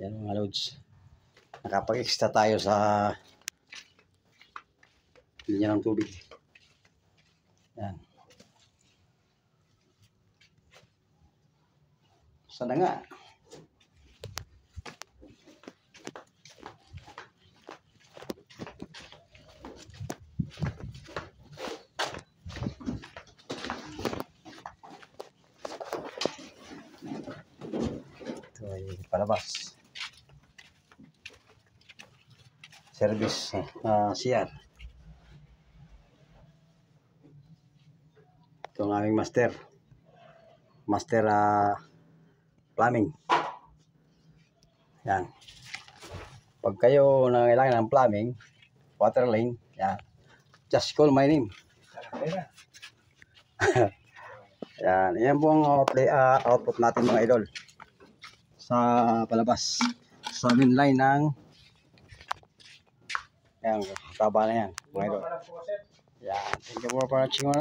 Yan mga loads. Nakapag-extra tayo sa linya ng tubig. Yan. Sana nga. Ito ay palabas. Service CR. Ito ang aming master plumbing. Yan. Pag kayo nangailangan ng plumbing, water line, yan, just call my name. Yan po ang output natin mga idol sa palabas sa main line ng yan, taba na yan mga idol. Yan, thank you for watching.